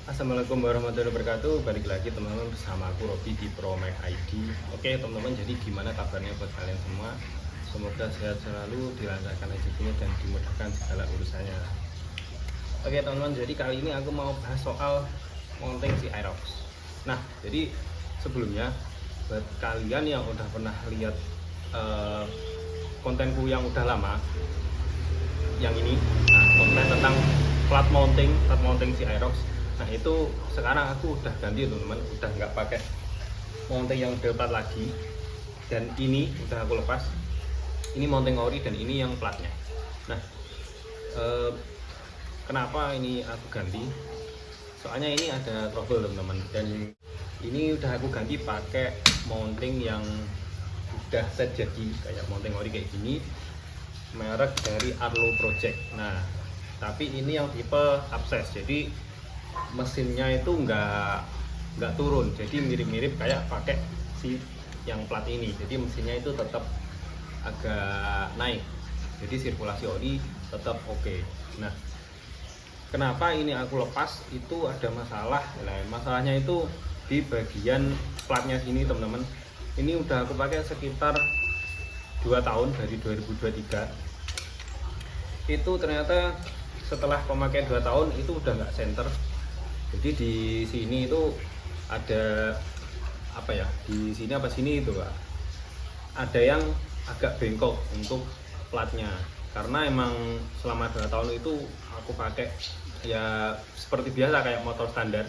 Assalamualaikum warahmatullahi wabarakatuh. Balik lagi teman-teman bersama aku Robi di ProMac ID. Oke teman-teman, jadi gimana kabarnya buat kalian semua? Semoga sehat selalu, dilancarkan rezekinya dan dimudahkan segala urusannya. Oke teman-teman, jadi kali ini aku mau bahas soal mounting si Aerox. Nah, jadi sebelumnya buat kalian yang udah pernah lihat kontenku yang udah lama, yang ini, konten tentang flat mounting si Aerox. Nah itu sekarang aku udah ganti teman-teman, udah nggak pakai mounting yang delta lagi, dan ini udah aku lepas. Ini mounting ori dan ini yang platnya. Nah kenapa ini aku ganti? Soalnya ini ada trouble teman-teman, dan ini udah aku ganti pakai mounting yang udah set jadi kayak mounting ori kayak gini, merek dari Arlo Project. Nah tapi ini yang tipe abses, jadi mesinnya itu nggak turun, jadi mirip-mirip kayak pakai si yang plat ini. Jadi mesinnya itu tetap agak naik, jadi sirkulasi oli tetap oke. Nah kenapa ini aku lepas? Itu ada masalah. Nah, masalahnya itu di bagian platnya sini teman-teman. Ini udah aku pakai sekitar 2 tahun, dari 2023. Itu ternyata setelah pemakaian 2 tahun itu udah nggak center. Jadi di sini itu ada apa ya, di sini apa sini itu Pak, ada yang agak bengkok untuk platnya, karena emang selama 2 tahun itu aku pakai ya seperti biasa kayak motor standar,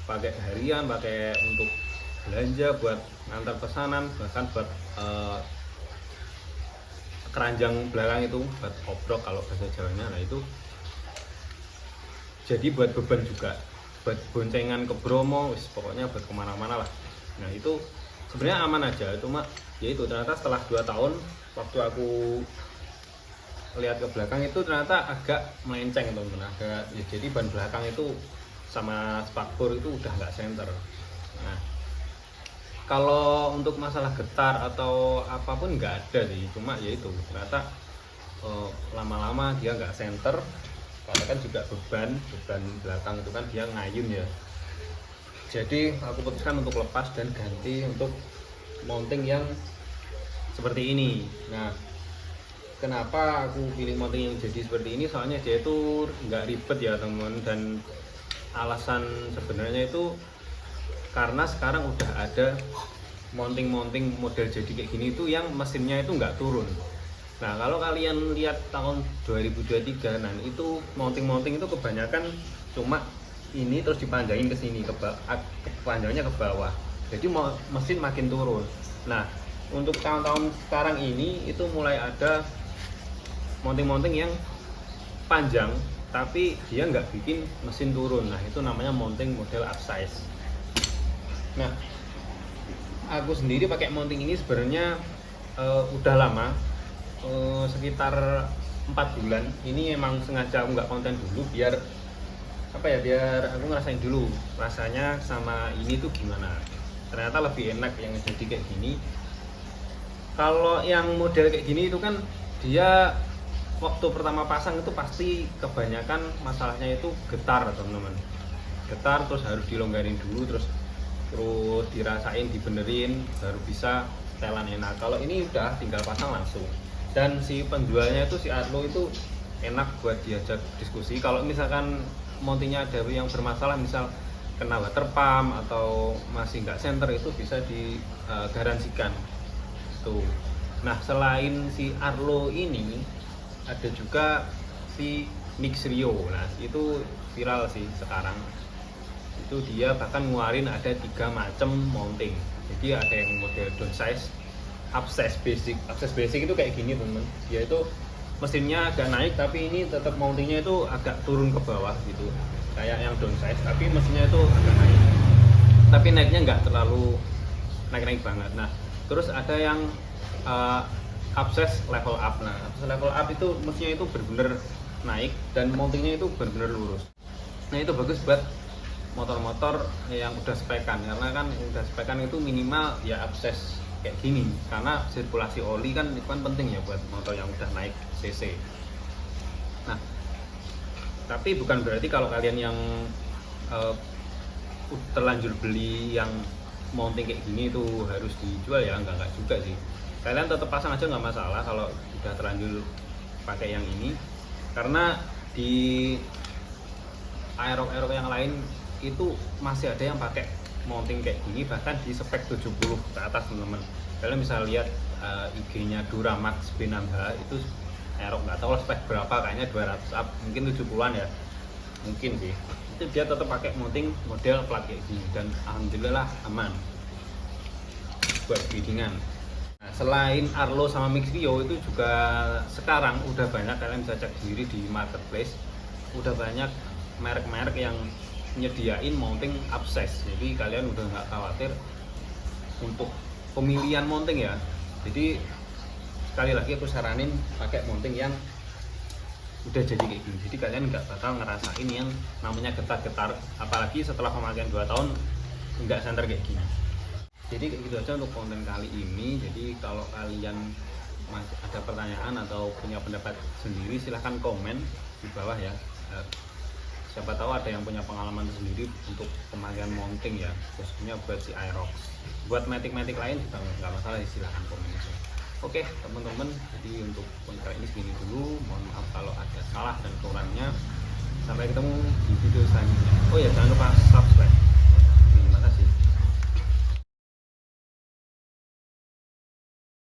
pakai harian, pakai untuk belanja, buat ngantar pesanan, bahkan buat keranjang belakang itu buat obrok kalau bahasa Jawanya. Nah itu jadi buat beban juga, buat boncengan ke Bromo, pokoknya buat kemana-mana lah. Nah itu sebenarnya aman aja, cuma ya itu ternyata setelah 2 tahun waktu aku lihat ke belakang itu ternyata agak melenceng teman-teman, agak ya, jadi ban belakang itu sama spakbor itu udah nggak center. Nah kalau untuk masalah getar atau apapun nggak ada sih, cuma ya itu ternyata lama-lama dia nggak center, karena kan juga beban belakang itu kan dia ngayun ya. Jadi aku putuskan untuk lepas dan ganti untuk mounting yang seperti ini. Nah kenapa aku pilih mounting yang jadi seperti ini? Soalnya dia itu nggak ribet ya teman-teman, dan alasan sebenarnya itu karena sekarang udah ada mounting model jadi kayak gini itu yang mesinnya itu nggak turun. Nah kalau kalian lihat tahun 2023, nah itu mounting itu kebanyakan cuma ini terus dipanjangin ke sini, panjangnya ke bawah, jadi mesin makin turun. Nah untuk tahun-tahun sekarang ini itu mulai ada mounting yang panjang tapi dia nggak bikin mesin turun. Nah itu namanya mounting model upsize. Nah aku sendiri pakai mounting ini sebenarnya udah lama, sekitar 4 bulan. Ini emang sengaja aku nggak konten dulu biar apa ya, biar aku ngerasain dulu rasanya sama ini tuh gimana. Ternyata lebih enak yang jadi kayak gini. Kalau yang model kayak gini itu kan dia waktu pertama pasang itu pasti kebanyakan masalahnya itu getar teman-teman, getar, terus harus dilonggarin dulu, terus dirasain, dibenerin, baru bisa setelan enak. Kalau ini udah tinggal pasang langsung. Dan si penjualnya itu si Arlo itu enak buat diajak diskusi. Kalau misalkan mountingnya ada yang bermasalah, misal kena water pump atau masih nggak center, itu bisa digaransikan tuh. Nah selain si Arlo ini ada juga si Mixrio. Nah itu viral sih sekarang. Itu dia bahkan ngeluarin ada 3 macam mounting. Jadi ada yang model downsize, upsize, basic itu kayak gini teman-teman. Dia itu mesinnya agak naik tapi ini tetap mountingnya itu agak turun ke bawah gitu, kayak yang downsize, tapi mesinnya itu agak naik, tapi naiknya nggak terlalu naik banget. Nah terus ada yang upsize level up. Nah upsize level up itu mesinnya itu benar-benar naik dan mountingnya itu benar-benar lurus. Nah itu bagus buat motor-motor yang udah spekan, karena kan udah spekan itu minimal ya upsize kayak gini, karena sirkulasi oli kan itu kan penting ya buat motor yang udah naik cc. Nah tapi bukan berarti kalau kalian yang eh, terlanjur beli yang mounting kayak gini itu harus dijual ya, enggak juga sih. Kalian tetap pasang aja nggak masalah kalau udah terlanjur pakai yang ini, karena di Aerox yang lain itu masih ada yang pakai mounting kayak gini, bahkan di spek 70 ke atas teman-teman. Kalian bisa lihat IG-nya Duramax B6H itu Aerox, nggak tahu spek berapa, kayaknya 200 up, mungkin 70-an ya, mungkin sih. Itu dia tetap pakai mounting model plat kayak gini dan alhamdulillah aman buat biddingan. Nah, selain Arlo sama Mixio itu juga sekarang udah banyak, kalian bisa cek sendiri di marketplace, udah banyak merek-merek yang nyediain mounting abses, jadi kalian udah nggak khawatir untuk pemilihan mounting ya. Jadi sekali lagi aku saranin pakai mounting yang udah jadi kayak gini, jadi kalian nggak bakal ngerasain yang namanya getar-getar, apalagi setelah pemakaian 2 tahun nggak senter kayak gini. Jadi kayak gitu aja untuk konten kali ini. Jadi kalau kalian masih ada pertanyaan atau punya pendapat sendiri, silahkan komen di bawah ya. Siapa tahu ada yang punya pengalaman sendiri untuk pemakaian mounting ya, khususnya buat si Aerox. Buat matic-matic lain juga nggak masalah, silahkan komen aja. Oke teman-teman, jadi untuk konten kali ini segini dulu. Mohon maaf kalau ada salah dan kurangnya. Sampai ketemu di video selanjutnya. Oh ya, jangan lupa subscribe.